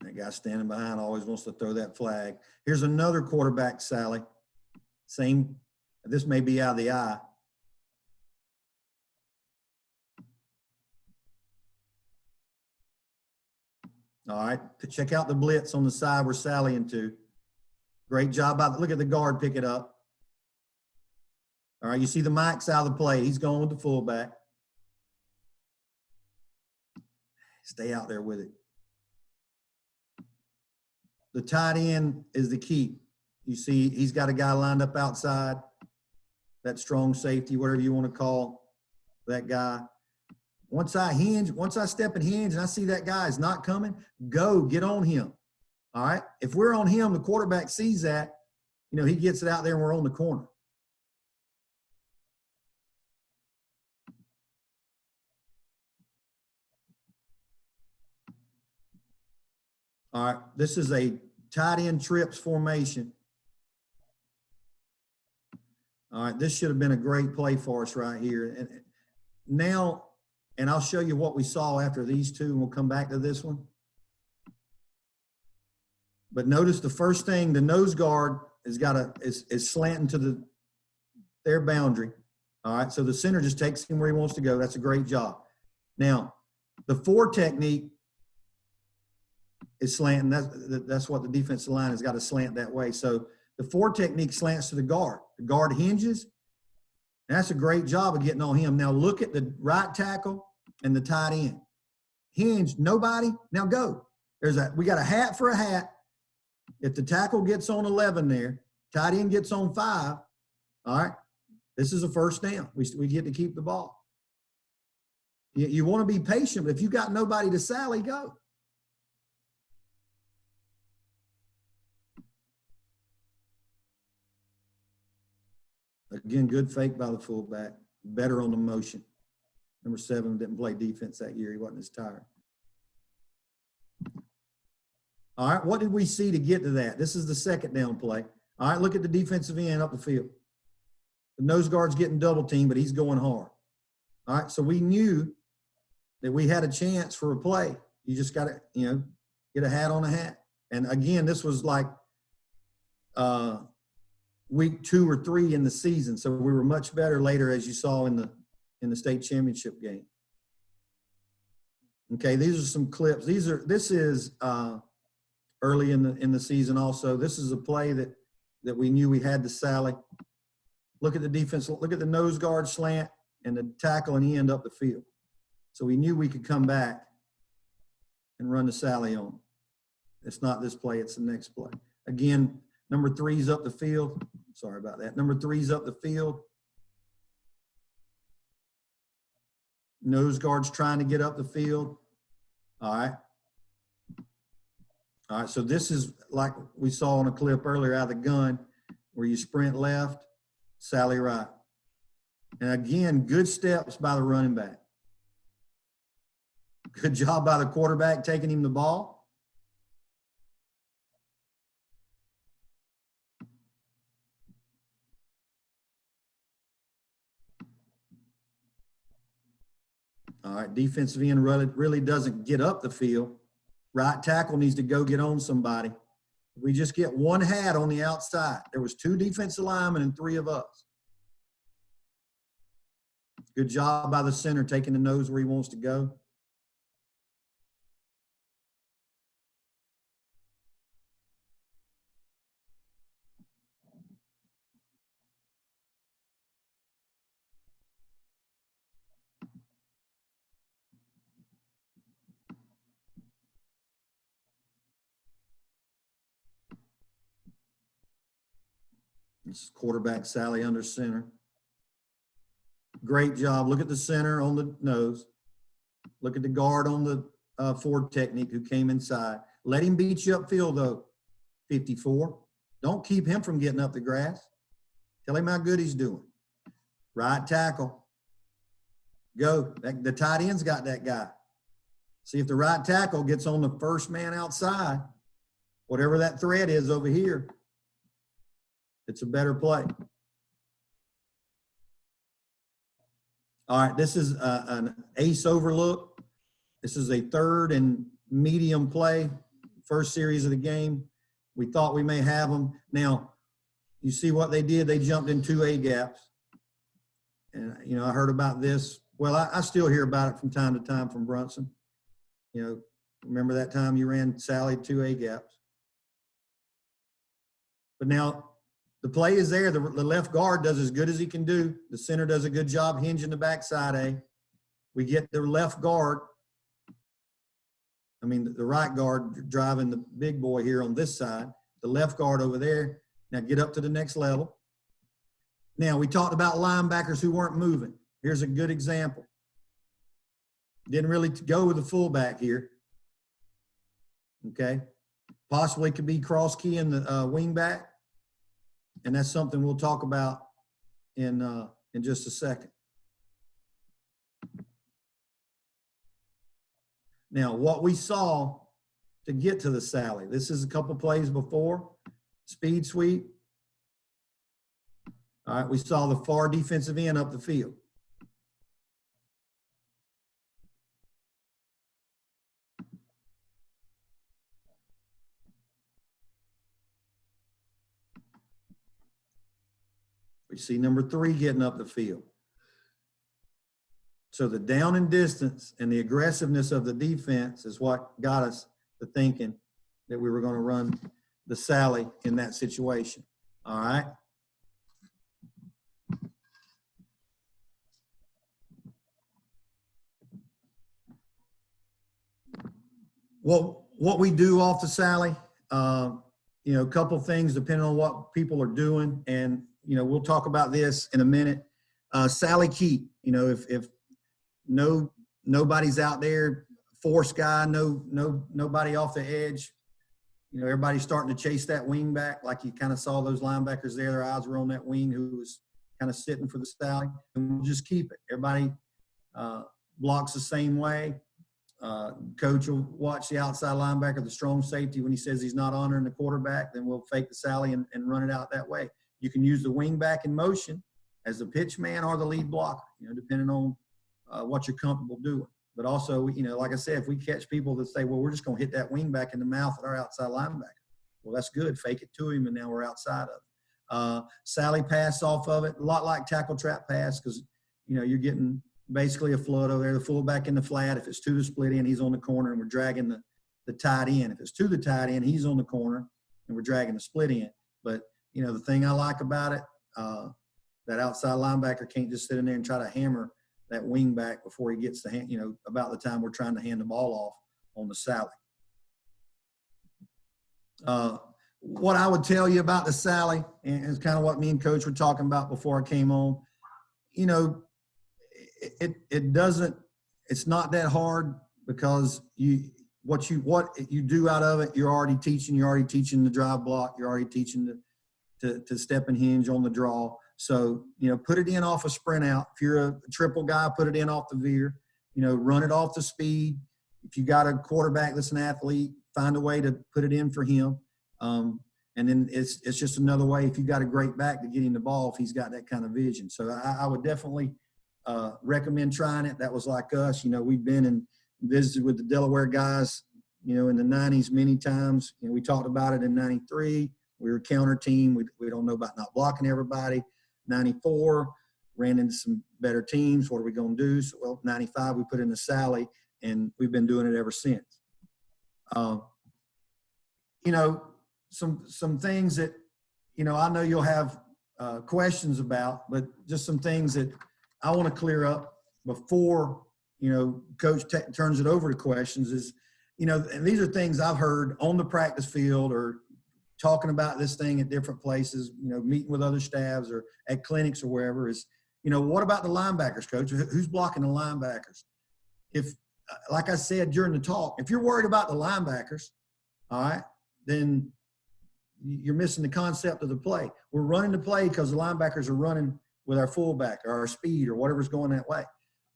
That guy standing behind always wants to throw that flag. Here's another quarterback, Sally. Same, this may be out of the eye. All right, check out the blitz on the side we're sallying to. Great job. Look at the guard pick it up. All right, you see the Mike's out of the play. He's going with the fullback. Stay out there with it. The tight end is the key. You see he's got a guy lined up outside, that strong safety, whatever you want to call that guy. Once I step and hinge and I see that guy is not coming, go get on him. All right. If we're on him, the quarterback sees that, you know, he gets it out there and we're on the corner. All right. This is a tight end trips formation. All right. This should have been a great play for us right here. And now, and I'll show you what we saw after these two, and we'll come back to this one. But notice the first thing, the nose guard is slanting to their boundary. All right, so the center just takes him where he wants to go. That's a great job. Now, the 4 technique is slanting. That's what the defensive line has got to slant that way. So the 4 technique slants to the guard. The guard hinges. That's a great job of getting on him. Now look at the right tackle and the tight end. Hinge, nobody, now go. We got a hat for a hat. If the tackle gets on 11 there, tight end gets on 5, all right, this is a first down. We get to keep the ball. You want to be patient, but if you got nobody to sally, go. Again, good fake by the fullback. Better on the motion. Number 7 didn't play defense that year. He wasn't as tired. All right, what did we see to get to that? This is the second down play. All right, look at the defensive end up the field. The nose guard's getting double teamed, but he's going hard. All right, so we knew that we had a chance for a play. You just got to, get a hat on a hat. And again, this was like week 2 or 3 in the season. So we were much better later, as you saw in the state championship game. Okay, these are some clips. This is early in the season also. This is a play that we knew we had to sally. Look at the defense, look at the nose guard slant and the tackle and end up the field. So we knew we could come back and run the sally on. It's not this play, it's the next play. Again, number 3's up the field. Sorry about that. Number 3's up the field. Nose guard's trying to get up the field. All right. All right, so this is like we saw on a clip earlier out of the gun where you sprint left, sally right. And again, good steps by the running back. Good job by the quarterback taking him the ball. All right, defensive end really doesn't get up the field. Right tackle needs to go get on somebody. We just get one hat on the outside. There was 2 defensive linemen and 3 of us. Good job by the center taking the nose where he wants to go. It's quarterback sally under center. Great job. Look at the center on the nose. Look at the guard on the forward technique who came inside. Let him beat you upfield, though, 54. Don't keep him from getting up the grass. Tell him how good he's doing. Right tackle. Go. The tight end's got that guy. See if the right tackle gets on the first man outside, whatever that threat is over here, it's a better play. All right, this is an ace overlook. This is a 3rd and medium play, first series of the game. We thought we may have them. Now, you see what they did? They jumped in 2 A gaps. And, I heard about this. Well, I still hear about it from time to time from Brunson. Remember that time you ran Sally 2 A gaps? But now, the play is there. The left guard does as good as he can do. The center does a good job hinging the backside A. We get the left guard, the right guard driving the big boy here on this side. The left guard over there. Now get up to the next level. Now, we talked about linebackers who weren't moving. Here's a good example. Didn't really go with the fullback here. Okay. Possibly could be cross key in the wing back. And that's something we'll talk about in just a second. Now, what we saw to get to the sally, this is a couple plays before, speed sweep. All right, we saw the far defensive end up the field. We see number 3 getting up the field. So the down and distance and the aggressiveness of the defense is what got us to thinking that we were going to run the sally in that situation. All right. Well, what we do off the sally, a couple things depending on what people are doing. And, we'll talk about this in a minute. Sally keep, if nobody's out there, force guy, nobody off the edge, everybody's starting to chase that wing back. Like you kind of saw those linebackers there, their eyes were on that wing who was kind of sitting for the sally, and we'll just keep it. Everybody blocks the same way. Coach will watch the outside linebacker, the strong safety. When he says he's not honoring the quarterback, then we'll fake the sally and run it out that way. You can use the wing back in motion as the pitch man or the lead blocker, depending on what you're comfortable doing. but also, you know, like I said, if we catch people that say, well, we're just going to hit that wing back in the mouth at our outside linebacker. Well, that's good. Fake it to him, and now we're outside of it. Sally pass off of it, a lot like tackle trap pass, because, you know, you're getting basically a flood over there. The fullback in the flat. If it's to the split end, he's on the corner, and we're dragging the tight end. If it's to the tight end, he's on the corner, and we're dragging the split end. But, you know, the thing I like about it, that outside linebacker can't just sit in there and try to hammer that wing back before he gets the hand, you know, about the time we're trying to hand the ball off on the Sally. What I would tell you about the Sally, and it's kind of what me and Coach were talking about before I came on, you know, it's not that hard, because what you do out of it, you're already teaching the drive block, you're already teaching to step and hinge on the draw. So, you know, put it in off a sprint out. If you're a triple guy, put it in off the veer, you know, run it off the speed. If you got a quarterback that's an athlete, find a way to put it in for him. And then it's just another way, if you got a great back, to get him the ball if he's got that kind of vision. So I would definitely recommend trying it. That was like us. You know, we've been and visited with the Delaware guys, you know, in the 90s many times. You know, we talked about it in 93. We were a counter team. We don't know about not blocking everybody. 94, ran into some better teams. What are we going to do? So, well, 95, we put in the Sally, and we've been doing it ever since. You know, some things that, you know, I know you'll have questions about, but just some things that I want to clear up before, you know, Coach turns it over to questions is, you know, and these are things I've heard on the practice field or talking about this thing at different places, you know, meeting with other staffs or at clinics or wherever is, you know, what about the linebackers, Coach? Who's blocking the linebackers? If, like I said during the talk, if you're worried about the linebackers, all right, then you're missing the concept of the play. We're running the play because the linebackers are running with our fullback or our speed or whatever's going that way.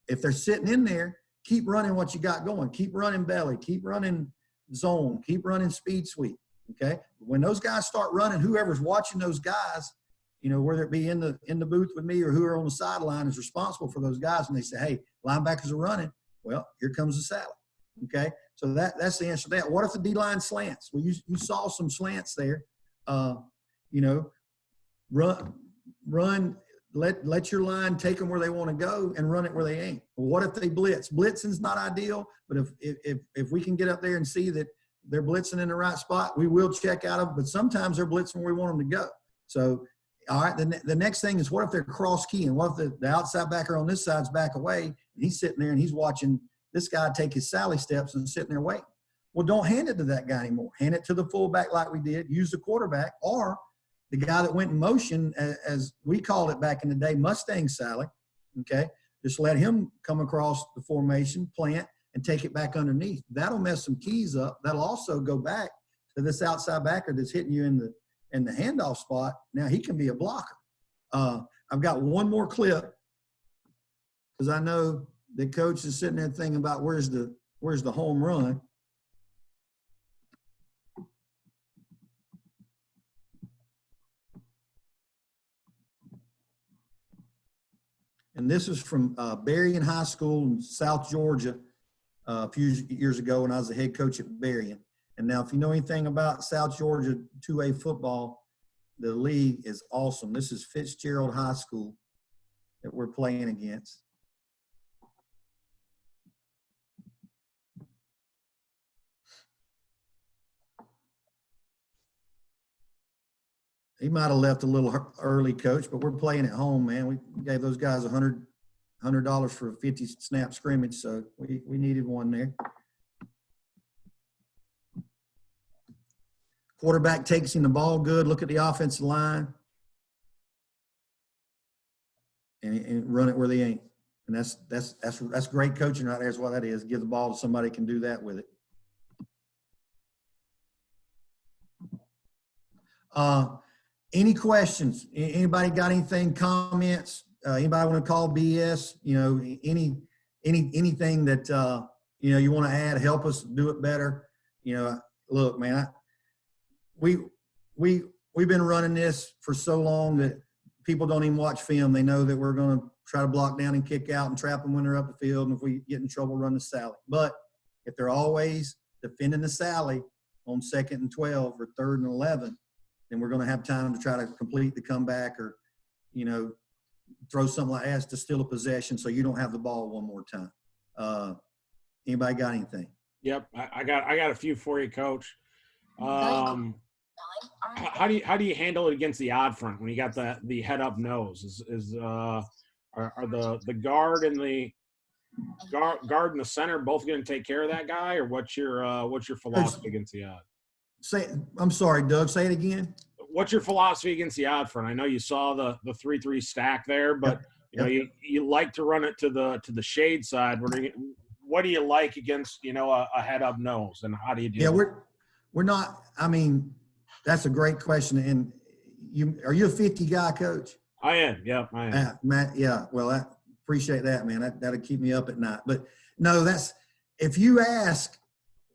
If they're sitting in there, keep running what you got going. Keep running belly. Keep running zone. Keep running speed sweep. Okay. When those guys start running, whoever's watching those guys, you know, whether it be in the booth with me or who are on the sideline is responsible for those guys. And they say, hey, linebackers are running. Well, here comes the Sally. Okay. So that's the answer to that. What if the D-line slants? Well, you saw some slants there. You know, run, let your line take them where they want to go and run it where they ain't. Well, what if they blitz? Blitzing's not ideal, but if we can get up there and see that they're blitzing in the right spot, we will check out of them, but sometimes they're blitzing where we want them to go. So, all right, the next thing is, what if they're cross-keying? What if the outside backer on this side's back away, and he's sitting there and he's watching this guy take his Sally steps and sitting there waiting? Well, don't hand it to that guy anymore. Hand it to the fullback like we did. Use the quarterback or the guy that went in motion, as we called it back in the day, Mustang Sally, okay? Just let him come across the formation, plant, and take it back underneath. That'll mess some keys up. That'll also go back to this outside backer that's hitting you in the handoff spot. Now he can be a blocker. I've got one more clip because I know the coach is sitting there thinking about where's the home run. And this is from Berrien High School in South Georgia a few years ago when I was the head coach at Berrien. And now if you know anything about South Georgia 2A football, the league is awesome. This is Fitzgerald High School that we're playing against. He might have left a little early, Coach, but we're playing at home, man. We gave those guys $100 for a 50 snap scrimmage, so we needed one there. Quarterback takes him the ball good. Look at the offensive line, and run it where they ain't. And that's great coaching right there. Is what that is. Give the ball to somebody who can do that with it. Any questions? Anybody got anything? Comments? Anybody want to call BS? You know, anything that you know you want to add? Help us do it better. You know, look, man, we've been running this for so long that people don't even watch film. They know that we're going to try to block down and kick out and trap them when they're up the field. And if we get in trouble, run the sally. But if they're always defending the sally on 2nd and 12 or 3rd and 11, then we're going to have time to try to complete the comeback or, throw something like that to steal a possession so you don't have the ball one more time. Anybody got anything? Yep, I got a few for you, Coach. How do you handle it against the odd front when you got the head up nose? Are the guard and the guard and the center both going to take care of that guy, or what's your philosophy against the odd? I'm sorry, Doug. Say it again. What's your philosophy against the odd front? I know you saw the 3-3 stack there, but you like to run it to the shade side. What do you like against a head up nose, and how do you do? Yeah, we're not. I mean, that's a great question. And are you a 50 guy, Coach? I am. Yeah, I am. Matt, yeah. Well, I appreciate that, man. That'll keep me up at night. But no, if you ask,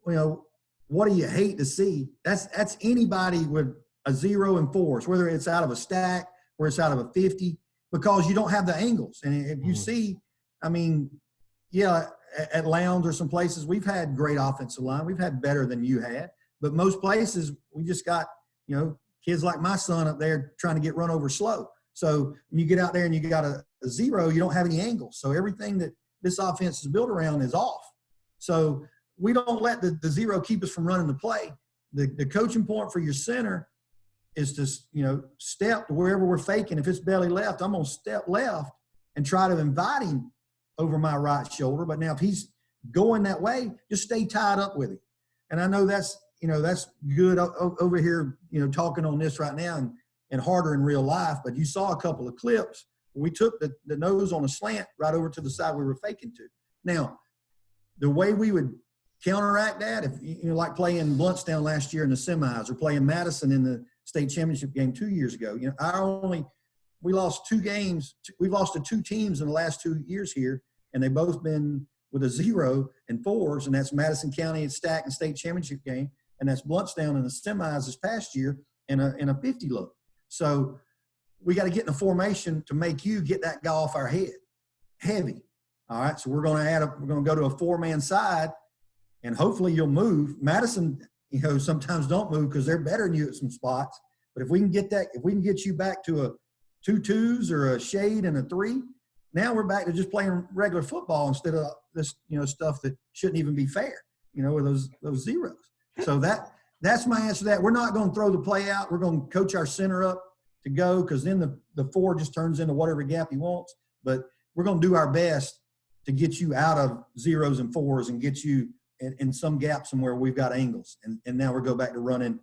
what do you hate to see? That's anybody with a 0 and 4s, whether it's out of a stack or it's out of a 50, because you don't have the angles. And if you see, I mean, at Lowndes or some places, we've had great offensive line. We've had better than you had. But most places, we just got, kids like my son up there trying to get run over slow. So when you get out there and you got a 0, you don't have any angles. So everything that this offense is built around is off. So we don't let the 0 keep us from running the play. The coaching point for your center is to, step to wherever we're faking. If it's belly left, I'm going to step left and try to invite him over my right shoulder. But now if he's going that way, just stay tied up with him. And I know that's good over here, talking on this right now and harder in real life. But you saw a couple of clips where we took the nose on a slant right over to the side we were faking to. Now, the way we would counteract that, if like playing Bluntstown last year in the semis or playing Madison in the state championship game 2 years ago, we lost 2 games. We've lost to 2 teams in the last 2 years here, and they've both been with a 0 and 4s, and that's Madison County at Stack and state championship game, and that's Bluntstown in the semis this past year in a 50 look. So we got to get in a formation to make you get that guy off our head heavy. All right, so we're going to go to a 4-man side, and hopefully you'll move. Madison, sometimes don't move because they're better than you at some spots. But if we can get you back to a 2 2s or a shade and a 3, now we're back to just playing regular football instead of this, stuff that shouldn't even be fair, with those 0s. So that's my answer to that. We're not going to throw the play out. We're going to coach our center up to go, because then the 4 just turns into whatever gap he wants. But we're going to do our best to get you out of 0s and 4s and get you in some gap somewhere we've got angles. And now we'll go back to running,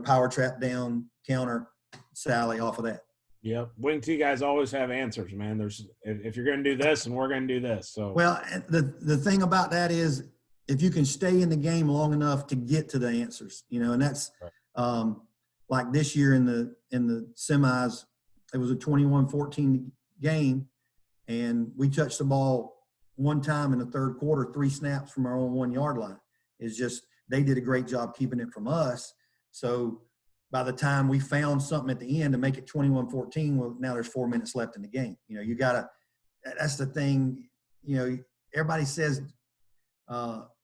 power trap down, counter, sally off of that. Yep. Wing T guys always have answers, man. If you're going to do this and we're going to do this. So, well, the thing about that is if you can stay in the game long enough to get to the answers, and that's like this year in the semis, it was a 21-14 game, and we touched the ball one time in the third quarter, 3 snaps from our own 1-yard line. It's just they did a great job keeping it from us. So by the time we found something at the end to make it 21-14, well, now there's 4 minutes left in the game. You got to – that's the thing. Everybody says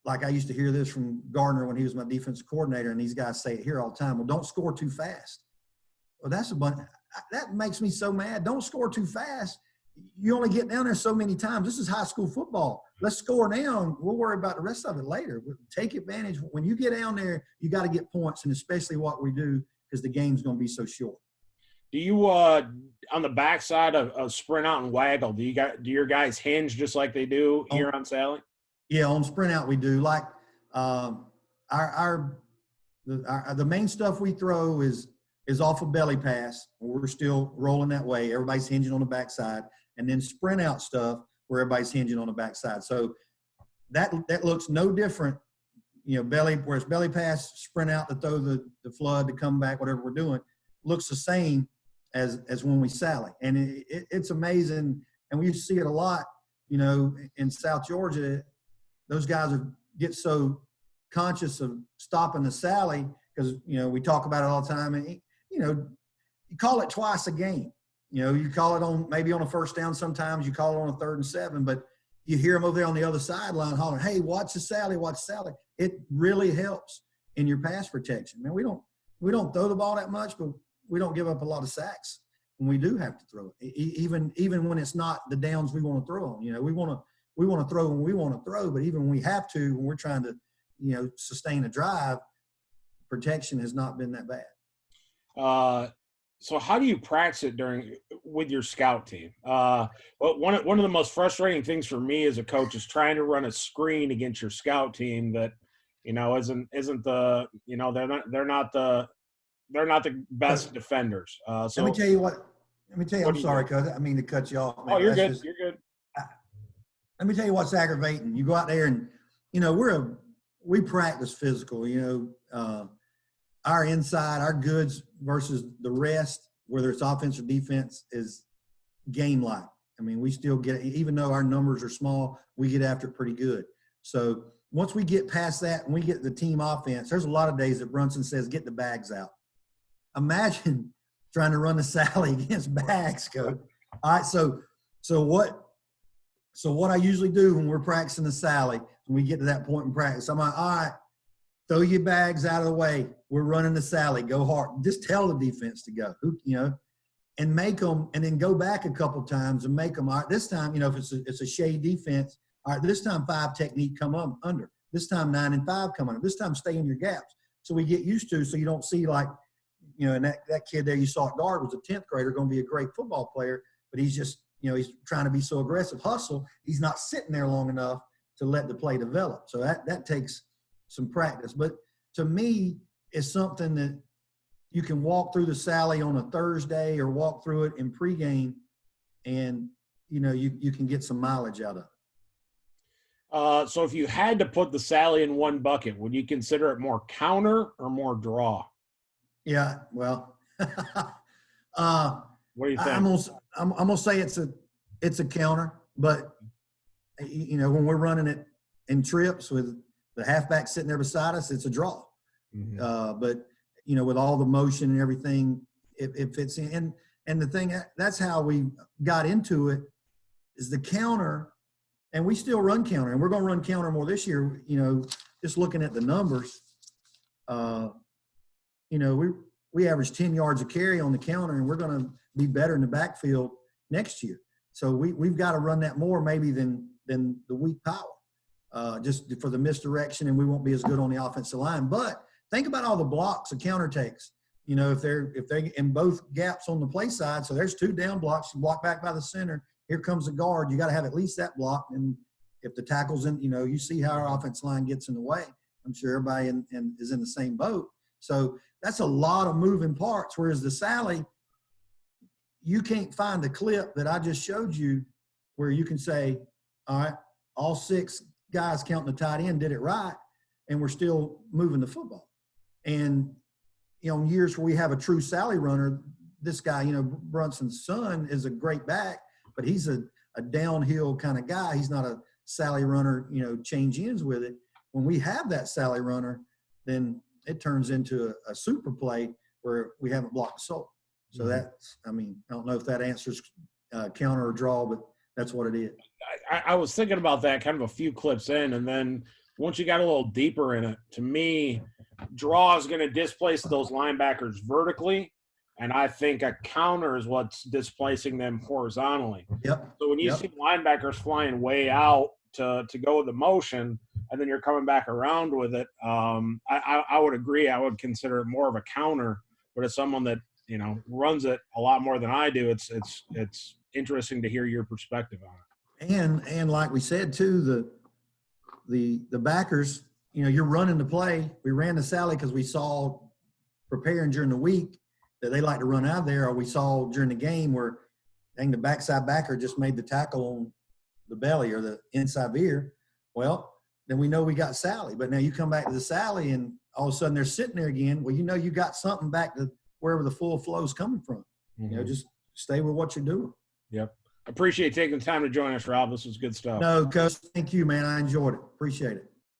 like I used to hear this from Gardner when he was my defensive coordinator, and these guys say it here all the time, well, don't score too fast. Well, that makes me so mad. Don't score too fast. You only get down there so many times. This is high school football. Let's score now. We'll worry about the rest of it later. Take advantage. When you get down there, you got to get points, and especially what we do, because the game's going to be so short. Do you on the backside of sprint out and waggle? Do your guys hinge just like they do here on Sally? Yeah, on sprint out we do. Like the main stuff we throw is off a belly pass. We're still rolling that way. Everybody's hinging on the backside. And then sprint out stuff where everybody's hinging on the backside. So that looks no different, where it's belly pass, sprint out to throw the flood to come back, whatever we're doing, looks the same as when we sally. And it's amazing. And we see it a lot, in South Georgia. Those guys get so conscious of stopping the sally because, we talk about it all the time. And, you call it twice a game. You know, you call it on maybe on a first down. Sometimes you call it on a 3rd and 7, but you hear them over there on the other sideline hollering, "Hey, watch the Sally, watch Sally." It really helps in your pass protection. Man, we don't throw the ball that much, but we don't give up a lot of sacks when we do have to throw it. Even when it's not the downs we want to throw on. You know, we want to throw when we want to throw, but even when we have to, when we're trying to, you know, sustain a drive, protection has not been that bad. So how do you practice it with your scout team? Well, one of the most frustrating things for me as a coach is trying to run a screen against your scout team that, you know, isn't the, you know, they're not the best defenders. So let me tell you what. I'm sorry, cuz I mean to cut you off. Man. Oh, you're good. You're good. Let me tell you what's aggravating. You go out there and, you know, we practice physical. You know, our inside, our goods versus the rest, whether it's offense or defense, is game-like. I mean, we still get, even though our numbers are small, we get after it pretty good. So once we get past that and we get the team offense, there's a lot of days that Brunson says, "Get the bags out." Imagine trying to run the Sally against bags, Coach. All right, so what I usually do when we're practicing the Sally, when we get to that point in practice, I'm like, "All right, throw your bags out of the way. We're running the Sally. Go hard." Just tell the defense to go, you know, and make them, and then go back a couple times and make them. All right, this time, you know, if it's a shade defense, all right, this time 5 technique come up under. This time 9 and 5 come under. This time stay in your gaps. So we get used to, so you don't see like, you know, and that kid there you saw at guard was a 10th grader, going to be a great football player, but he's just, you know, he's trying to be so aggressive, hustle. He's not sitting there long enough to let the play develop. So that takes some practice. But to me, it's something that you can walk through the Sally on a Thursday or walk through it in pregame, and, you know, you can get some mileage out of it. So if you had to put the Sally in one bucket, would you consider it more counter or more draw? Yeah, well, what do you think? I'm gonna say it's a counter, but, you know, when we're running it in trips with the halfback sitting there beside us, it's a draw. Mm-hmm. But, you know, with all the motion and everything, it fits in. And the thing, that's how we got into it, is the counter, and we still run counter, and we're going to run counter more this year. You know, just looking at the numbers, you know, we average 10 yards a carry on the counter, and we're going to be better in the backfield next year. So we've got to run that more maybe than the weak power, just for the misdirection, and we won't be as good on the offensive line. But think about all the blocks a counter takes. You know, if they're in both gaps on the play side, so there's 2 down blocks, you block back by the center. Here comes the guard. You got to have at least that block. And if the tackle's in, you know, you see how our offensive line gets in the way. I'm sure everybody is in the same boat. So that's a lot of moving parts. Whereas the Sally, you can't find the clip that I just showed you where you can say, all right, all 6 guys counting the tight end did it right, and we're still moving the football. And, you know, in years where we have a true Sally runner, this guy, you know, Brunson's son is a great back, but he's a downhill kind of guy. He's not a Sally runner, you know, change ends with it. When we have that Sally runner, then it turns into a super play where we haven't blocked the soul. So that's, I mean, I don't know if that answers counter or draw, but that's what it is. I was thinking about that kind of a few clips in, and then once you got a little deeper in it, to me, draw is going to displace those linebackers vertically, and I think a counter is what's displacing them horizontally. Yep. So when you see linebackers flying way out to go with the motion, and then you're coming back around with it, I would agree. I would consider it more of a counter, but as someone that, you know, runs it a lot more than I do, it's interesting to hear your perspective on it. And like we said too, the backers, you know, you're running the play. We ran the Sally because we saw preparing during the week that they like to run out of there, or we saw during the game where, dang, the backside backer just made the tackle on the belly or the inside veer. Well, then we know we got Sally. But now you come back to the Sally, and all of a sudden they're sitting there again. Well, you know, you got something back to wherever the full flow is coming from. You know, just stay with what you're doing. Yep. Appreciate taking the time to join us, Rob. This was good stuff. No, Coach, thank you, man. I enjoyed it. Appreciate it.